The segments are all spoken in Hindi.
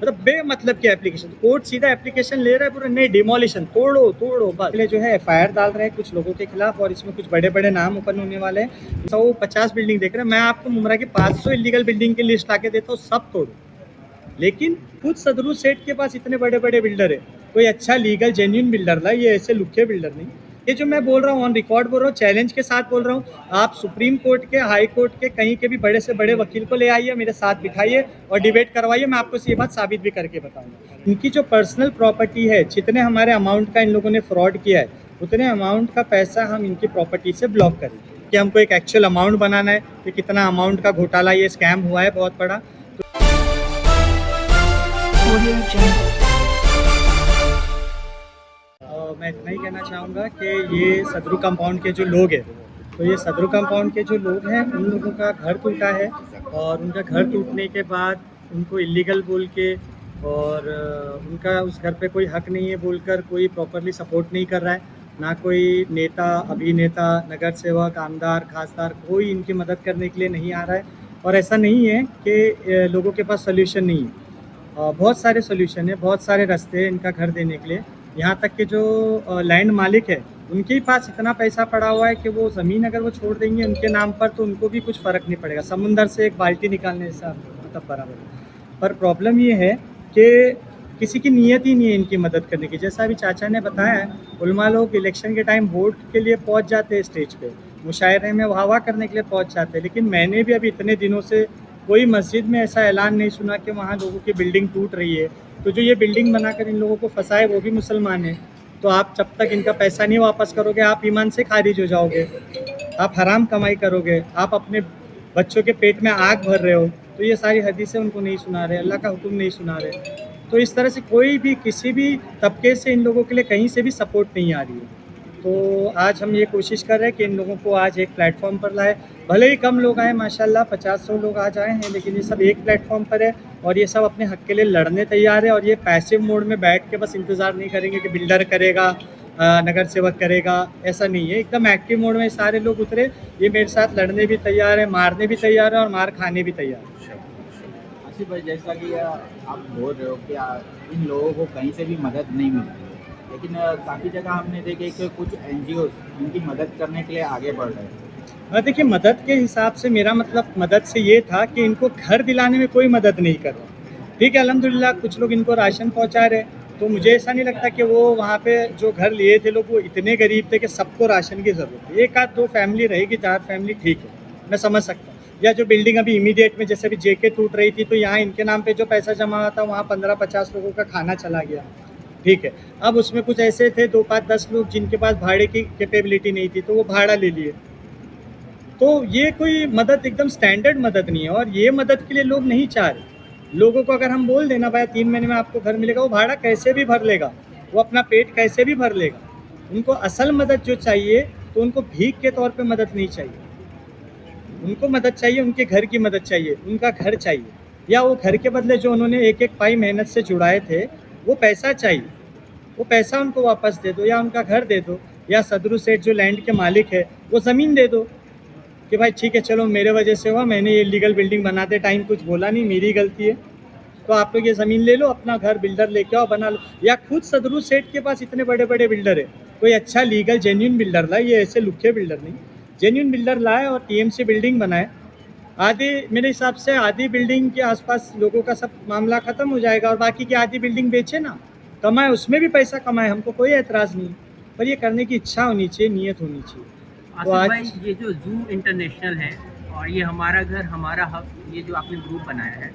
मतलब बेमतलब की एप्लीकेशन, कोर्ट सीधा एप्लीकेशन ले रहा है पूरा, नहीं डिमोलिशन, तोड़ो तोड़ो बस। पहले जो है एफआईआर डाल रहे हैं कुछ लोगों के खिलाफ और इसमें कुछ बड़े बड़े नाम ओपन होने वाले हैं। 150 बिल्डिंग देख रहे हैं, मैं आपको मुमरा की 500 इलीगल बिल्डिंग की लिस्ट आके देता हूँ, सब तोड़ो। लेकिन खुद सदरू सेठ के पास इतने बड़े बड़े बिल्डर है, कोई अच्छा लीगल जेन्युइन बिल्डर ला, ये ऐसे लुखे बिल्डर नहीं। ये जो मैं बोल रहा हूँ ऑन रिकॉर्ड बोल रहा हूँ, चैलेंज के साथ बोल रहा हूँ, आप सुप्रीम कोर्ट के, हाई कोर्ट के, कहीं के भी बड़े से बड़े वकील को ले आइए, मेरे साथ बिठाइए और डिबेट करवाइए, मैं आपको ये बात साबित भी करके बताऊंगा। इनकी जो पर्सनल प्रॉपर्टी है, जितने हमारे अमाउंट का इन लोगों ने फ्रॉड किया है, उतने अमाउंट का पैसा हम इनकी प्रॉपर्टी से ब्लॉक करेंगे। कि हमको एक एक्चुअल अमाउंट बनाना है कि कितना अमाउंट का घोटाला, ये स्कैम हुआ है बहुत बड़ा। मैं इतना ही कहना चाहूँगा कि ये सदरू कंपाउंड के जो लोग हैं, तो ये सदरू कंपाउंड के जो लोग हैं, उन लोगों का घर टूटा है और उनका घर टूटने के बाद उनको इलीगल बोल के और उनका उस घर पे कोई हक नहीं है बोलकर कोई प्रॉपरली सपोर्ट नहीं कर रहा है, ना कोई नेता, अभिनेता, नगर सेवक, आमदार, खासदार, कोई इनकी मदद करने के लिए नहीं आ रहा है। और ऐसा नहीं है कि लोगों के पास सोल्यूशन नहीं है, बहुत सारे सोल्यूशन है, बहुत सारे रास्ते हैं इनका घर देने के लिए। यहाँ तक कि जो लैंड मालिक है, उनके पास इतना पैसा पड़ा हुआ है कि वो ज़मीन अगर वो छोड़ देंगे उनके नाम पर तो उनको भी कुछ फ़र्क नहीं पड़ेगा, समुंदर से एक बाल्टी निकालने से मतलब बराबर। पर प्रॉब्लम ये है कि किसी की नीयत ही नहीं है इनकी मदद करने की। जैसा अभी चाचा ने बताया है, उलमा लोग इलेक्शन के टाइम वोट के लिए पहुँच जाते हैं स्टेज पर, मुशायरे में वाह वाह करने के लिए पहुँच जाते हैं, लेकिन मैंने भी अभी इतने दिनों से कोई मस्जिद में ऐसा ऐलान नहीं सुना कि वहाँ लोगों की बिल्डिंग टूट रही है। तो जो ये बिल्डिंग बनाकर इन लोगों को फंसाए वो भी मुसलमान है, तो आप जब तक इनका पैसा नहीं वापस करोगे आप ईमान से खारिज हो जाओगे, आप हराम कमाई करोगे, आप अपने बच्चों के पेट में आग भर रहे हो। तो ये सारी हदीसें उनको नहीं सुना रहे, अल्लाह का हुक्म नहीं सुना रहे। तो इस तरह से कोई भी किसी भी तबके से इन लोगों के लिए कहीं से भी सपोर्ट नहीं आ रही है। तो आज हम ये कोशिश कर रहे हैं कि इन लोगों को आज एक प्लेटफॉर्म पर लाए, भले ही कम लोग आए, माशाल्लाह 50-100 लोग आज आए हैं, लेकिन ये सब एक प्लेटफॉर्म पर है और ये सब अपने हक़ के लिए लड़ने तैयार है। और ये पैसिव मोड में बैठ के बस इंतज़ार नहीं करेंगे कि बिल्डर करेगा, नगर सेवक करेगा, ऐसा नहीं है। एकदम एक्टिव मोड में सारे लोग उतरे, ये मेरे साथ लड़ने भी तैयार है, मारने भी तैयार है और मार खाने भी तैयार है। आसिफ भाई, जैसा कि आप बोल रहे हो कि इन लोगों को कहीं से भी मदद नहीं मिल रही, लेकिन काफ़ी जगह हमने देखे कि कुछ एनजीओ इनकी मदद करने के लिए आगे बढ़ रहे हैं। देखिए, मदद के हिसाब से मेरा मतलब मदद से ये था कि इनको घर दिलाने में कोई मदद नहीं कर रहा। ठीक है, अल्हम्दुलिल्लाह कुछ लोग इनको राशन पहुंचा रहे, तो मुझे ऐसा नहीं लगता कि वो वहाँ पे जो घर लिए थे लोग वो इतने गरीब थे कि सबको राशन की ज़रूरत है। एक आध दो फैमिली रहेगी, 4 फैमिली ठीक है, मैं समझ सकता हूँ। या जो बिल्डिंग अभी इमीडिएट में, जैसे अभी जेके टूट रही थी, तो यहाँ इनके नाम पे जो पैसा जमा हुआ था वहाँ 15-50 लोगों का खाना चला गया, ठीक है। अब उसमें कुछ ऐसे थे 2, 5, 10 लोग जिनके पास भाड़े की कैपेबिलिटी नहीं थी, तो वो भाड़ा ले लिए। तो ये कोई मदद एकदम स्टैंडर्ड मदद नहीं है और ये मदद के लिए लोग नहीं चाह रहे। लोगों को अगर हम बोल देना भाई 3 महीने में आपको घर मिलेगा, वो भाड़ा कैसे भी भर लेगा, वो अपना पेट कैसे भी भर लेगा। उनको असल मदद जो चाहिए, तो उनको भीख के तौर पे मदद नहीं चाहिए, उनको मदद चाहिए, उनके घर की मदद चाहिए, उनका घर चाहिए, या वो घर के बदले जो उन्होंने एक एक पाई मेहनत से जुड़ाए थे वो पैसा चाहिए, वो पैसा उनको वापस दे दो, या उनका घर दे दो, या सदरू सेठ जो लैंड के मालिक है वो ज़मीन दे दो कि भाई ठीक है, चलो मेरे वजह से हुआ, मैंने ये लीगल बिल्डिंग बनाते टाइम कुछ बोला नहीं, मेरी गलती है, तो आप लोग ये ज़मीन ले लो, अपना घर बिल्डर लेके आओ बना लो। या खुद सदरू सेठ के पास इतने बड़े बड़े बिल्डर है, कोई अच्छा लीगल जेन्युइन बिल्डर लाए, ये ऐसे लुखे बिल्डर नहीं, जेन्युइन बिल्डर लाए और टीएमसी बिल्डिंग बनाए। आधी, मेरे हिसाब से आधी बिल्डिंग के आसपास लोगों का सब मामला ख़त्म हो जाएगा और बाकी की आधी बिल्डिंग बेचे ना, कमाए, उसमें भी पैसा कमाए, हमको कोई एतराज़ नहीं, पर ये करने की इच्छा होनी चाहिए, नीयत होनी चाहिए। आसिफ भाई, ये जो जू इंटरनेशनल है और ये हमारा घर हमारा हक, ये जो आपने ग्रुप बनाया है,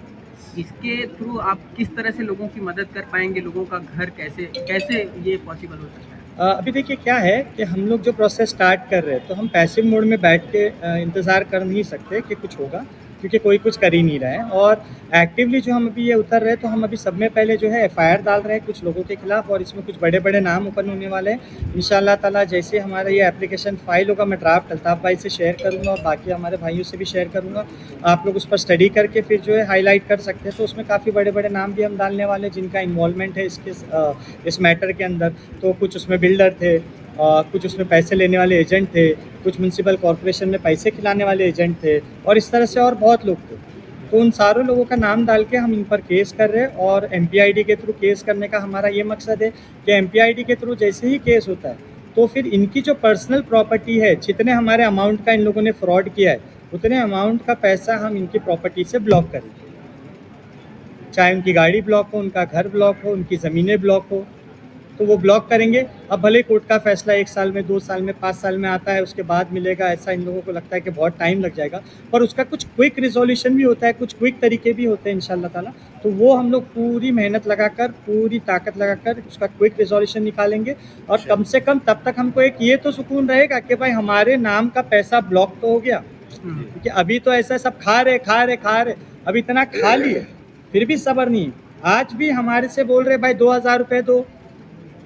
इसके थ्रू आप किस तरह से लोगों की मदद कर पाएंगे? लोगों का घर कैसे कैसे ये पॉसिबल हो सकता है? अभी देखिए क्या है कि हम लोग जो प्रोसेस स्टार्ट कर रहे हैं, तो हम पैसिव मोड में बैठ के इंतज़ार कर नहीं सकते कि कुछ होगा, क्योंकि कोई कुछ कर ही नहीं रहा है। और एक्टिवली जो हम अभी ये उतर रहे हैं, तो हम अभी सब में पहले जो है एफआईआर डाल रहे हैं कुछ लोगों के खिलाफ और इसमें कुछ बड़े बड़े नाम ओपन होने वाले हैं। इंशाअल्लाह ताला जैसे हमारा ये एप्लीकेशन फाइल होगा, मैं ड्राफ्ट अल्ताफ़ भाई से शेयर करूँगा और बाकी हमारे भाइयों से भी शेयर करूँगा। आप लोग उस पर स्टडी करके फिर जो है हाईलाइट कर सकते हैं। तो उसमें काफ़ी बड़े बड़े नाम भी हम डालने वाले हैं जिनका इन्वॉल्वमेंट है इस मैटर के अंदर। तो कुछ उसमें बिल्डर थे, कुछ उसमें पैसे लेने वाले एजेंट थे, कुछ म्यूनसिपल कॉरपोरेशन में पैसे खिलाने वाले एजेंट थे और इस तरह से और बहुत लोग थे। तो उन सारों लोगों का नाम डाल के हम इन पर केस कर रहे हैं। और एमपीआईडी के थ्रू केस करने का हमारा ये मकसद है कि एमपीआईडी के थ्रू जैसे ही केस होता है तो फिर इनकी जो पर्सनल प्रॉपर्टी है, जितने हमारे अमाउंट का इन लोगों ने फ्रॉड किया है, उतने अमाउंट का पैसा हम इनकी प्रॉपर्टी से ब्लॉक करेंगे। चाहे उनकी गाड़ी ब्लॉक हो, उनका घर ब्लॉक हो, उनकी ज़मीनें ब्लॉक हो, तो वो ब्लॉक करेंगे। अब भले कोर्ट का फैसला 1 साल में, 2 साल में, 5 साल में आता है, उसके बाद मिलेगा, ऐसा इन लोगों को लगता है कि बहुत टाइम लग जाएगा, पर उसका कुछ क्विक रिजोल्यूशन भी होता है, कुछ क्विक तरीके भी होते हैं इंशाल्लाह ताला। तो वो हम लोग पूरी मेहनत लगाकर, पूरी ताकत लगाकर उसका क्विक रिजोल्यूशन निकालेंगे। और कम से कम तब तक हमको एक ये तो सुकून रहेगा कि भाई हमारे नाम का पैसा ब्लॉक तो हो गया। क्योंकि अभी तो ऐसा सब खा रहे, अब इतना खा लिए फिर भी सब्र नहीं है। आज भी हमारे से बोल रहे भाई 2000 रुपये दो,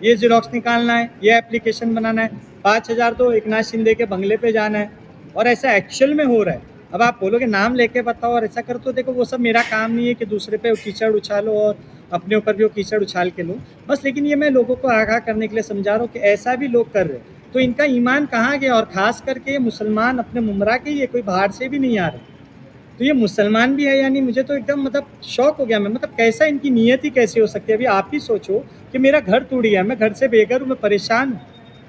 ये ज़ेरॉक्स निकालना है, ये एप्लीकेशन बनाना है, 5000 दो, एकनाथ शिंदे के बंगले पे जाना है, और ऐसा एक्चुअल में हो रहा है। अब आप बोलोगे नाम लेके बताओ और ऐसा कर, तो देखो वो सब मेरा काम नहीं है कि दूसरे पे कीचड़ उछालो और अपने ऊपर भी वो कीचड़ उछाल के लो बस। लेकिन ये मैं लोगों को आगाह करने के लिए समझा रहा हूँ कि ऐसा भी लोग कर रहे हैं, तो इनका ईमान कहाँ गया। और ख़ास करके मुसलमान अपने मुमरा के, ये कोई बाहर से भी नहीं आ रहे, तो ये मुसलमान भी है। यानी मुझे तो एकदम मतलब शौक हो गया मैं, मतलब कैसा इनकी नीयत ही कैसी हो सकती है। अभी आप ही सोचो कि मेरा घर टूट गया, मैं घर से बेघर हूँ, मैं परेशान हूँ,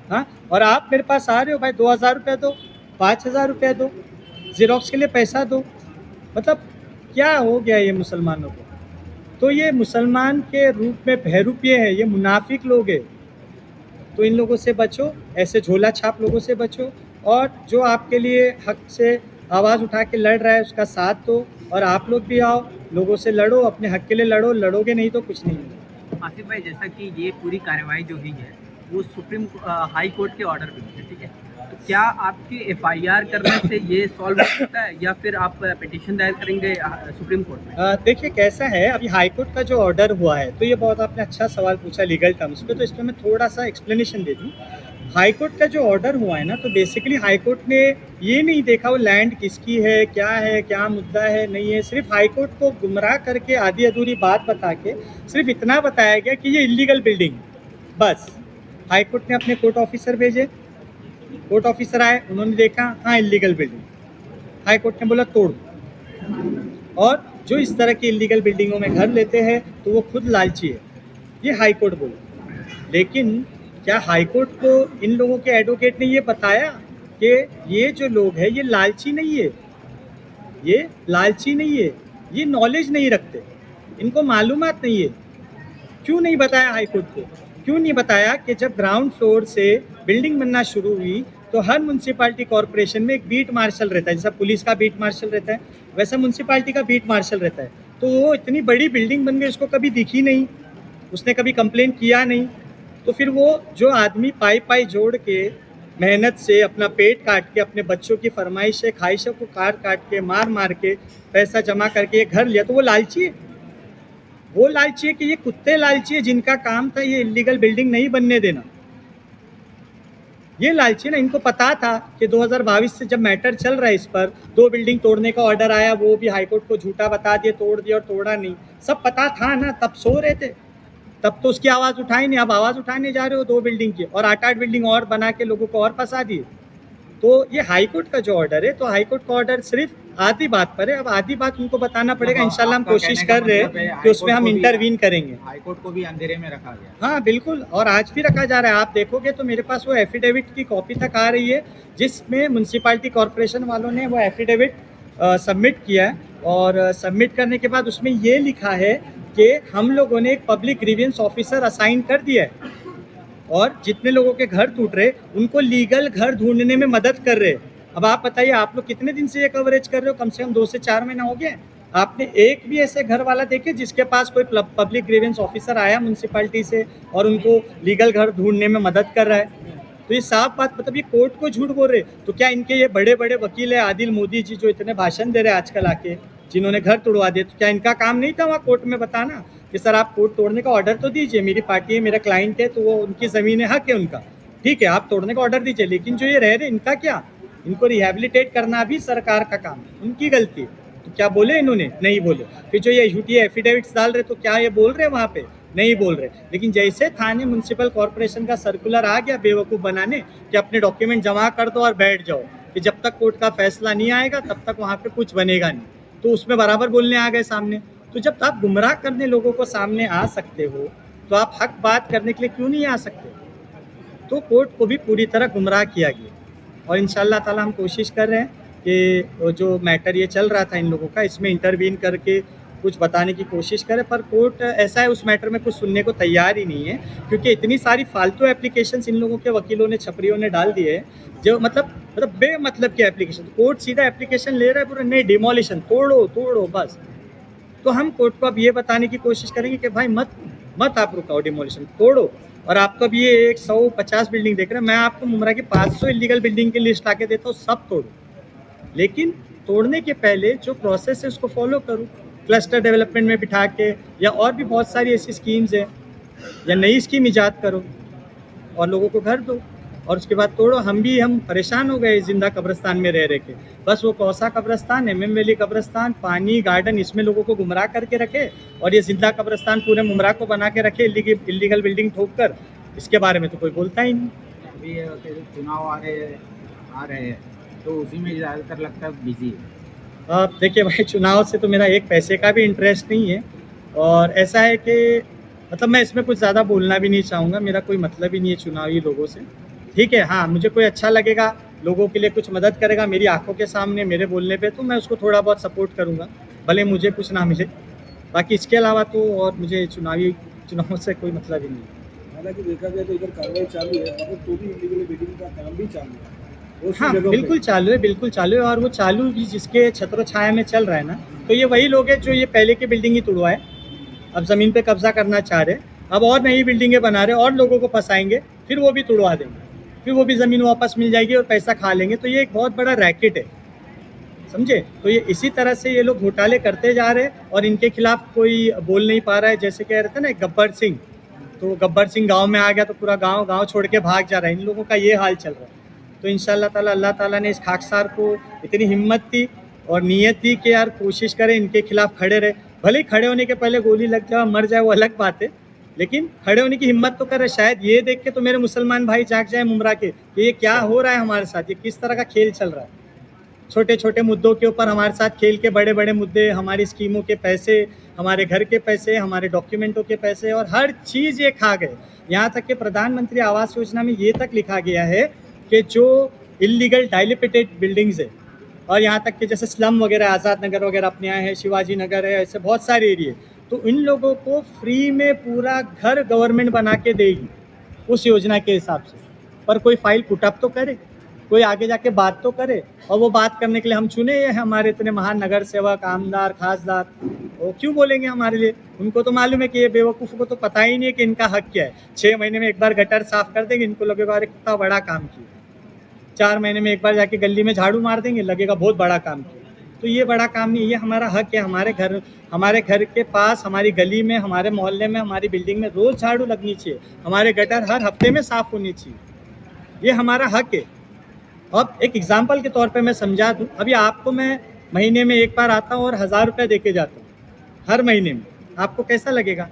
हाँ, और आप मेरे पास आ रहे हो भाई 2000 रुपये दो, 5000 रुपये दो, ज़ेरॉक्स के लिए पैसा दो। मतलब क्या हो गया ये मुसलमानों को। तो ये मुसलमान के रूप में बहरूपिये है, ये मुनाफिक लोग हैं। तो इन लोगों से बचो, ऐसे झोला छाप लोगों से बचो, और जो आपके लिए हक से आवाज़ उठा के लड़ रहा है उसका साथ दो। और आप लोग भी आओ, लोगों से लड़ो, अपने हक के लिए लड़ो, लड़ोगे नहीं तो कुछ नहीं होगा। आसिफ भाई, जैसा कि ये पूरी कार्रवाई जो हुई है वो सुप्रीम हाई कोर्ट के ऑर्डर पे हुई है, ठीक है, तो क्या आपके एफआईआर करने से ये सॉल्व हो सकता है या फिर आप पिटीशन दायर करेंगे सुप्रीम कोर्ट में? देखिए कैसा है, अभी हाई कोर्ट का जो ऑर्डर हुआ है, तो ये बहुत आपने अच्छा सवाल पूछा लीगल टर्म्स पे, तो इसमें मैं थोड़ा सा एक्सप्लेनेशन दे दूँ। हाई कोर्ट का जो ऑर्डर हुआ है ना, तो बेसिकली हाई कोर्ट ने ये नहीं देखा वो लैंड किसकी है, क्या मुद्दा है, नहीं है। सिर्फ हाई कोर्ट को गुमराह करके आधी अधूरी बात बता के सिर्फ इतना बताया गया कि ये इलीगल बिल्डिंग, बस। हाई कोर्ट ने अपने कोर्ट ऑफिसर भेजे, कोर्ट ऑफिसर आए, उन्होंने देखा हाँ इलीगल बिल्डिंग, हाई कोर्ट ने बोला तोड़। और जो इस तरह की इलीगल बिल्डिंगों में घर लेते हैं तो वो खुद लालची है, ये हाई कोर्ट बोला। लेकिन क्या हाई कोर्ट को इन लोगों के एडवोकेट ने ये बताया कि ये जो लोग हैं ये लालची नहीं है, ये लालची नहीं है, ये नॉलेज नहीं रखते, इनको मालूमात नहीं है। क्यों नहीं बताया हाई कोर्ट को? क्यों नहीं बताया कि जब ग्राउंड फ्लोर से बिल्डिंग बनना शुरू हुई तो हर म्यूनसिपालिटी कॉरपोरेशन में एक बीट मार्शल रहता है, जैसा पुलिस का बीट मार्शल रहता है वैसा म्यूनसिपालिटी का बीट मार्शल रहता है। तो वो इतनी बड़ी बिल्डिंग बन गई, उसको कभी दिखी नहीं, उसने कभी कंप्लेंट किया नहीं। तो फिर वो जो आदमी पाई जोड़ के मेहनत से अपना पेट काट के, अपने बच्चों की फरमाइशें ख्वाहिशों को काट के मार के पैसा जमा करके ये घर लिया, तो वो लालची है। वो लालची है कि ये कुत्ते लालची है जिनका काम था ये इलीगल बिल्डिंग नहीं बनने देना। ये लालची ना, इनको पता था कि 2022 से जब मैटर चल रहा है इस पर 2 बिल्डिंग तोड़ने का ऑर्डर आया, वो भी हाईकोर्ट को झूठा बता दिए, तोड़ दिया और तोड़ा नहीं, सब पता था ना, तब सो रहे थे, तब तो उसकी आवाज़ उठाई नहीं। अब आवाज़ उठाने जा रहे हो 2 बिल्डिंग की, और 8-8 बिल्डिंग और बना के लोगों को और फंसा दिए। तो ये हाई कोर्ट का जो ऑर्डर है, तो हाई कोर्ट का ऑर्डर सिर्फ आधी बात पर है, अब आधी बात उनको बताना पड़ेगा। इंशाल्लाह हम कोशिश कर रहे हैं कि उसमें हम इंटरवीन करेंगे। हाई कोर्ट को भी अंधेरे में रखा गया। हाँ बिल्कुल, और आज भी रखा जा रहा है। आप देखोगे तो मेरे पास वो एफिडेविट की कॉपी तक आ रही है जिसमें म्यूनसिपालिटी कॉरपोरेशन वालों ने वो एफिडेविट सबमिट किया है, और सबमिट करने के बाद उसमें ये लिखा है कि हम लोगों ने एक पब्लिक ग्रीवेंस ऑफिसर असाइन कर दिया है, और जितने लोगों के घर टूट रहे उनको लीगल घर ढूंढने में मदद कर रहे हैं। अब आप बताइए, आप लोग कितने दिन से ये कवरेज कर रहे हो? कम से कम 2 से 4 महीना हो गया। आपने एक भी ऐसे घर वाला देखे जिसके पास कोई पब्लिक ग्रीवेंस ऑफिसर आया म्यूनसिपालिटी से और उनको लीगल घर ढूंढने में मदद कर रहा है? तो ये साफ बात, मतलब ये कोर्ट को झूठ बोल रहे। तो क्या इनके ये बड़े बड़े वकील है आदिल मोदी जी, जो इतने भाषण दे रहे हैं आजकल आके, जिन्होंने घर तोड़वा दिए, तो क्या इनका काम नहीं था वहाँ कोर्ट में बताना कि सर आप कोर्ट तोड़ने का ऑर्डर तो दीजिए, मेरी पार्टी है, मेरा क्लाइंट है, तो वो उनकी ज़मीन है, हक है उनका, ठीक है, आप तोड़ने का ऑर्डर दीजिए। लेकिन जो ये रह रहे, इनका क्या? इनको रिहेबिलिटेट करना भी सरकार का काम है, उनकी गलती है। तो क्या बोले इन्होंने? नहीं बोले। फिर जो ये झूठी एफिडेविट्स डाल रहे, तो क्या ये बोल रहे वहाँ पे? नहीं बोल रहे। लेकिन जैसे थाने म्यूनसिपल कॉरपोरेशन का सर्कुलर आ गया बेवकूफ़ बनाने कि अपने डॉक्यूमेंट जमा कर दो और बैठ जाओ, कि जब तक कोर्ट का फैसला नहीं आएगा तब तक वहाँ पे कुछ बनेगा नहीं, तो उसमें बराबर बोलने आ गए सामने। तो जब आप गुमराह करने लोगों को सामने आ सकते हो, तो आप हक बात करने के लिए क्यों नहीं आ सकते? तो कोर्ट को भी पूरी तरह गुमराह किया गया और इंशाअल्लाह ताला हम कोशिश कर रहे हैं कि वो जो मैटर ये चल रहा था इन लोगों का, इसमें इंटरवीन करके कुछ बताने की कोशिश करें, पर कोर्ट ऐसा है उस मैटर में कुछ सुनने को तैयार ही नहीं है, क्योंकि इतनी सारी फालतू एप्लीकेशंस इन लोगों के वकीलों ने, छपरियों ने डाल दिए हैं, जो मतलब बेमतलब की एप्लीकेशन। कोर्ट सीधा एप्लीकेशन ले रहा है पूरा, नहीं डिमोलिशन, तोड़ो तोड़ो बस। तो हम कोर्ट को अब ये बताने की कोशिश करेंगे कि भाई मत आप रुकाओ, डिमोलिशन तोड़ो। और आप तो अब ये 150 बिल्डिंग देख रहे हैं, मैं आपको मुमरा की 500 इलीगल बिल्डिंग की लिस्ट आके देता हूँ, सब तोड़ो, लेकिन तोड़ने के पहले जो प्रोसेस है उसको फॉलो करो, क्लस्टर डेवलपमेंट में बिठा के, या और भी बहुत सारी ऐसी स्कीम्स हैं, या नई स्कीम ईजाद करो और लोगों को घर दो, और उसके बाद तोड़ो। हम परेशान हो गए जिंदा कब्रिस्तान में रह के, बस वो कौसा कब्रिस्तान, MM वैली कब्रिस्तान, पानी गार्डन, इसमें लोगों को गुमराह करके रखे, और ये जिंदा कब्रिस्तान पूरे मुमरा को बना के रखे इलीगल बिल्डिंग ठोक कर। इसके बारे में तो कोई बोलता ही नहीं। अभी चुनाव आ रहे हैं तो उसी में ज़्यादातर लगता है बिजी है। अब देखिए भाई, चुनाव से तो मेरा एक पैसे का भी इंटरेस्ट नहीं है, और ऐसा है कि मतलब मैं इसमें कुछ ज़्यादा बोलना भी नहीं चाहूँगा, मेरा कोई मतलब ही नहीं है चुनावी लोगों से। ठीक है, हाँ, मुझे कोई अच्छा लगेगा, लोगों के लिए कुछ मदद करेगा मेरी आंखों के सामने मेरे बोलने पे, तो मैं उसको थोड़ा बहुत सपोर्ट करूँगा, भले मुझे कुछ ना मिले। बाकी इसके अलावा तो और मुझे चुनावों से कोई मतलब ही नहीं है। हालांकि देखा जाए तो इधर कार्रवाई चालू है, मगर तो भी इलीगल बिल्डिंग का काम भी चालू है। हाँ, बिल्कुल चालू है, और वो चालू भी जिसके छत्र छाया में चल रहा है ना, तो ये वही लोग हैं जो ये पहले की बिल्डिंग ही तोड़वाए, अब ज़मीन पे कब्जा करना चाह रहे, अब और नई बिल्डिंगें बना रहे और लोगों को फंसाएंगे, फिर वो भी तोड़वा देंगे, फिर वो भी ज़मीन वापस मिल जाएगी और पैसा खा लेंगे। तो ये एक बहुत बड़ा रैकेट है, समझे? तो ये इसी तरह से ये लोग घोटाले करते जा रहे हैं और इनके खिलाफ कोई बोल नहीं पा रहा है। जैसे कह रहे थे ना गब्बर सिंह, तो गब्बर सिंह गांव में आ गया तो पूरा गांव छोड़ के भाग जा रहा है, इन लोगों का ये हाल चल रहा है। तो इंशाअल्लाह ताला अल्लाह ताला ने इस खाकसार को इतनी हिम्मत दी और नीयत दी कि यार कोशिश करें इनके खिलाफ खड़े रहे, भले ही खड़े होने के पहले गोली लग जाए मर जाए वो अलग बात है, लेकिन खड़े होने की हिम्मत तो करे। शायद ये देख के तो मेरे मुसलमान भाई जाग जाए मुमरा के कि ये क्या हो रहा है हमारे साथ, ये किस तरह का खेल चल रहा है। छोटे छोटे मुद्दों के ऊपर हमारे साथ खेल के बड़े बड़े मुद्दे, हमारी स्कीमों के पैसे, हमारे घर के पैसे, हमारे डॉक्यूमेंटों के पैसे और हर चीज़ ये खा गए। यहाँ तक कि प्रधानमंत्री आवास योजना में ये तक लिखा गया है कि जो इलीगल डाइलिपिटेड बिल्डिंग्स है, और यहाँ तक कि जैसे स्लम वगैरह, आज़ाद नगर वगैरह अपने यहाँ है, शिवाजी नगर है, ऐसे बहुत सारे एरिए, तो इन लोगों को फ्री में पूरा घर गवर्नमेंट बना के देगी उस योजना के हिसाब से। पर कोई फाइल पुटअप तो करे, कोई आगे जाके बात तो करे, और वो बात करने के लिए हम चुने हैं हमारे इतने महान नगर सेवक, आमदार, खासदार, वो क्यों बोलेंगे हमारे लिए? उनको तो मालूम है कि ये बेवकूफ़ों को तो पता ही नहीं है कि इनका हक क्या है। 6 महीने में एक बार गटर साफ कर देंगे, इनको लगेगा अरे कितना बड़ा काम किया। 4 महीने में एक बार जाके गली में झाड़ू मार देंगे, लगेगा बहुत बड़ा काम किया। तो ये बड़ा काम नहीं, ये हमारा हक है। हमारे घर के पास, हमारी गली में, हमारे मोहल्ले में, हमारी बिल्डिंग में रोज़ झाड़ू लगनी चाहिए, हमारे गटर हर हफ्ते में साफ़ होनी चाहिए, ये हमारा हक है। अब एक एग्जाम्पल के तौर पे मैं समझा दूँ, अभी आपको मैं महीने में एक बार आता हूँ और 1000 रुपये दे के जाता हूँ हर महीने में, आपको कैसा लगेगा?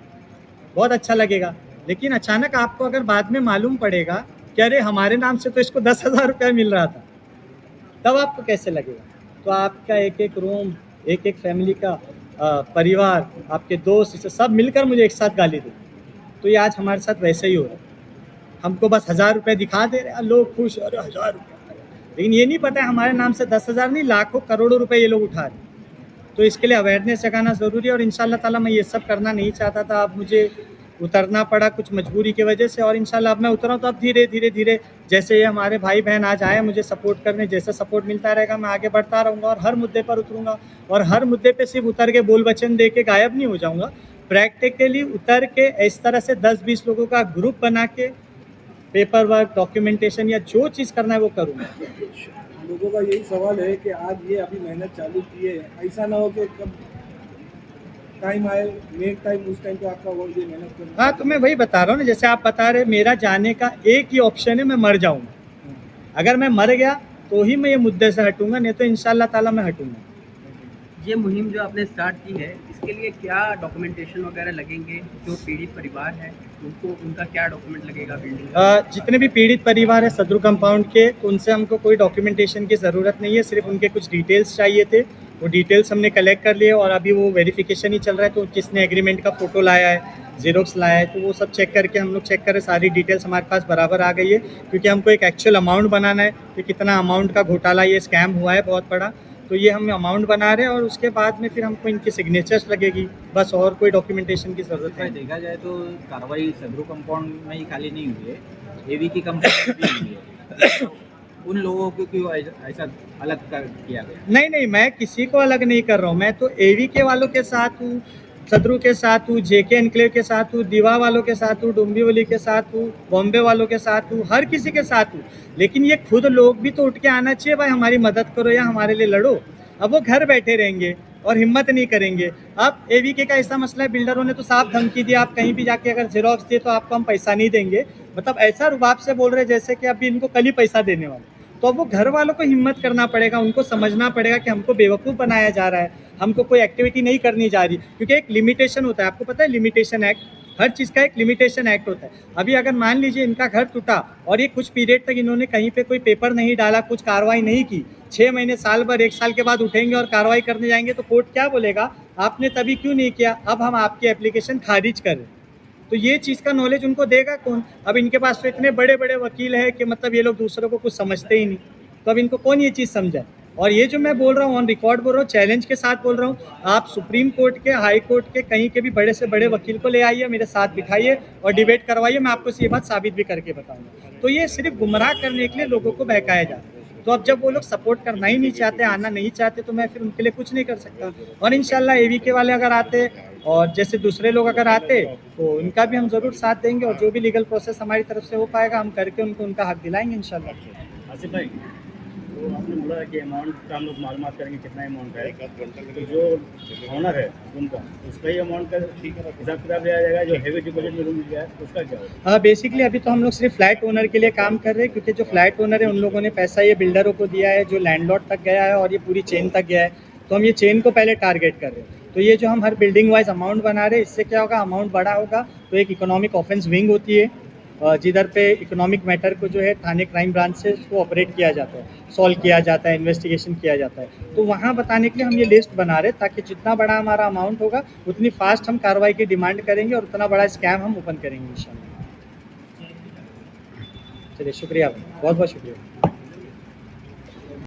बहुत अच्छा लगेगा। लेकिन अचानक आपको अगर बाद में मालूम पड़ेगा कि अरे हमारे नाम से तो इसको 10,000 रुपया मिल रहा था, तब आपको कैसे लगेगा? तो आपका एक एक रूम, एक एक फैमिली का परिवार, आपके दोस्त, इसे सब मिलकर मुझे एक साथ गाली दे। तो ये आज हमारे साथ वैसे ही हो रहा है। हमको बस 1000 रुपये दिखा दे रहे हैं, लोग खुश, अरे 1000 रुपये, लेकिन ये नहीं पता है हमारे नाम से 10,000 नहीं, लाखों करोड़ों रुपए ये लोग उठा रहे हैं। तो इसके लिए अवेयरनेस जगाना ज़रूरी है, और इंशाल्लाह ताला मैं ये सब करना नहीं चाहता था, अब मुझे उतरना पड़ा कुछ मजबूरी की वजह से, और इंशाल्लाह अब मैं उतरा हूँ तो अब धीरे धीरे जैसे ये हमारे भाई बहन आज आए मुझे सपोर्ट करने, जैसे सपोर्ट मिलता रहेगा मैं आगे बढ़ता रहूँगा और हर मुद्दे पर उतरूँगा। और हर मुद्दे पे सिर्फ उतर के बोल वचन दे के गायब नहीं हो जाऊँगा, प्रैक्टिकली उतर के इस तरह से 10-20 लोगों का ग्रुप बना के पेपर वर्क, डॉक्यूमेंटेशन या जो चीज़ करना है वो करूँगा। लोगों का यही सवाल है कि आज ये अभी मेहनत चालू की है, ऐसा ना हो कि कब टाइम आए, नेक टाइम, उस टाइम पे आपका वो ये मेहनत करना। हाँ, तो मैं वही बता रहा हूँ ना, जैसे आप बता रहे, मेरा जाने का एक ही ऑप्शन है, मैं मर जाऊँगा। अगर मैं मर गया तो ही मैं ये मुद्दे से हटूँगा, नहीं तो इंशाल्लाह ताला मैं हटूँगा। ये मुहिम जो आपने स्टार्ट की है, इसके लिए क्या डॉक्यूमेंटेशन वगैरह लगेंगे? जो पीड़ित परिवार है उनका क्या डॉक्यूमेंट लगेगा बिल्डिंग? जितने भी पीड़ित परिवार है सदर कंपाउंड के, तो उनसे हमको कोई डॉक्यूमेंटेशन की ज़रूरत नहीं है, सिर्फ उनके कुछ डिटेल्स चाहिए थे वो डिटेल्स हमने कलेक्ट कर लिए और अभी वो वेरिफिकेशन ही चल रहा है। तो किसने एग्रीमेंट का फ़ोटो लाया है, ज़ेरोक्स लाया है, तो वो सब चेक करके हम लोग चेक करें, सारी डिटेल्स हमारे पास बराबर आ गई है। क्योंकि हमको एक एक्चुअल अमाउंट बनाना है कि कितना अमाउंट का घोटाला ये स्कैम हुआ है बहुत बड़ा। तो ये हम अमाउंट बना रहे हैं और उसके बाद में फिर हमको इनकी सिग्नेचर्स लगेगी, बस और कोई डॉक्यूमेंटेशन की ज़रूरत भाई है। देखा जाए तो कार्रवाई सदरू कंपाउंड में ही खाली नहीं हुई है, एवी की कंपाउंड में भी हुई है। उन लोगों को क्यों ऐसा अलग कर किया गया? नहीं नहीं, मैं किसी को अलग नहीं कर रहा हूँ। मैं तो एवी के वालों के साथ हूँ, सदरू के साथ हूँ, जेके एनक्लेव के साथ हूँ, दीवा वालों के साथ हूँ, डोंबिवली के साथ हूँ, बॉम्बे वालों के साथ हूँ, हर किसी के साथ हूँ। लेकिन ये खुद लोग भी तो उठ के आना चाहिए, भाई हमारी मदद करो या हमारे लिए लड़ो। अब वो घर बैठे रहेंगे और हिम्मत नहीं करेंगे। अब एवीके का ऐसा मसला है, बिल्डरों ने तो साफ धमकी दिया, आप कहीं भी जाके अगर जेरोक्स दिए तो आपको हम पैसा नहीं देंगे। मतलब ऐसा रुबाब से बोल रहे जैसे कि अभी इनको कल ही पैसा देने वाले। तो अब वो घर वालों को हिम्मत करना पड़ेगा, उनको समझना पड़ेगा कि हमको बेवकूफ़ बनाया जा रहा है, हमको कोई एक्टिविटी नहीं करनी जा रही। क्योंकि एक लिमिटेशन होता है, आपको पता है लिमिटेशन एक्ट, हर चीज़ का एक लिमिटेशन एक्ट होता है। अभी अगर मान लीजिए इनका घर टूटा और ये कुछ पीरियड तक इन्होंने कहीं पे कोई पेपर नहीं डाला, कुछ कार्रवाई नहीं की, 6 महीने, साल भर, 1 साल के बाद उठेंगे और कार्रवाई करने जाएंगे तो कोर्ट क्या बोलेगा, आपने तभी क्यों नहीं किया, अब हम आपकी एप्लीकेशन खारिज कर रहे हैं। तो ये चीज़ का नॉलेज उनको देगा कौन? अब इनके पास तो इतने बड़े बड़े वकील हैं कि मतलब ये लोग दूसरों को कुछ समझते ही नहीं। तो अब इनको कौन ये चीज़ समझाए? और ये जो मैं बोल रहा हूँ, ऑन रिकॉर्ड बोल रहा हूँ, चैलेंज के साथ बोल रहा हूँ, आप सुप्रीम कोर्ट के, हाई कोर्ट के, कहीं के भी बड़े से बड़े वकील को ले आइए, मेरे साथ बिठाइए और डिबेट करवाइए, मैं आपको ये बात साबित भी करके बताऊंगा। तो ये सिर्फ गुमराह करने के लिए लोगों को बहकाया जा रहा है। तो अब जब वो लोग सपोर्ट करना ही नहीं चाहते, आना नहीं चाहते, तो मैं फिर उनके लिए कुछ नहीं कर सकता। और इंशाल्लाह एवीके वाले अगर आते और जैसे दूसरे लोग अगर आते तो उनका भी हम ज़रूर साथ देंगे और जो भी लीगल प्रोसेस हमारी तरफ से हो पाएगा हम करके उनको उनका हक दिलाएंगे इंशाल्लाह। आसिफ भाई, तो आपने बोला कि अमाउंट का हम लोग मालूमात करेंगे कितना अमाउंट है, तो जो ऑनर है रूम का उसका ही अमाउंट का हिसाब किताब लिया जाएगा, जो हेवी डिपॉजिट में रूम लिया है उसका क्या होगा? हाँ, बेसिकली अभी तो हम लोग सिर्फ फ्लैट ओनर के लिए काम कर रहे हैं, क्योंकि जो फ्लैट ओनर है उन लोगों ने पैसा ये बिल्डरों को दिया है, जो लैंडलॉर्ड तक गया है और ये पूरी चेन तक गया है। तो हम ये चेन को पहले टारगेट कर रहे हैं। तो ये जो हम हर बिल्डिंग वाइज अमाउंट बना रहे हैं, इससे क्या होगा, अमाउंट बड़ा होगा तो एक इकोनॉमिक ऑफेंस विंग होती है, जिधर पे इकोनॉमिक मैटर को जो है थाने क्राइम ब्रांच से उसको ऑपरेट किया जाता है, सॉल्व किया जाता है, इन्वेस्टिगेशन किया जाता है। तो वहाँ बताने के लिए हम ये लिस्ट बना रहे हैं, ताकि जितना बड़ा हमारा अमाउंट होगा उतनी फास्ट हम कार्रवाई की डिमांड करेंगे और उतना बड़ा स्कैम हम ओपन करेंगे इंशाल्लाह। चलिए, शुक्रिया, बहुत बहुत शुक्रिया।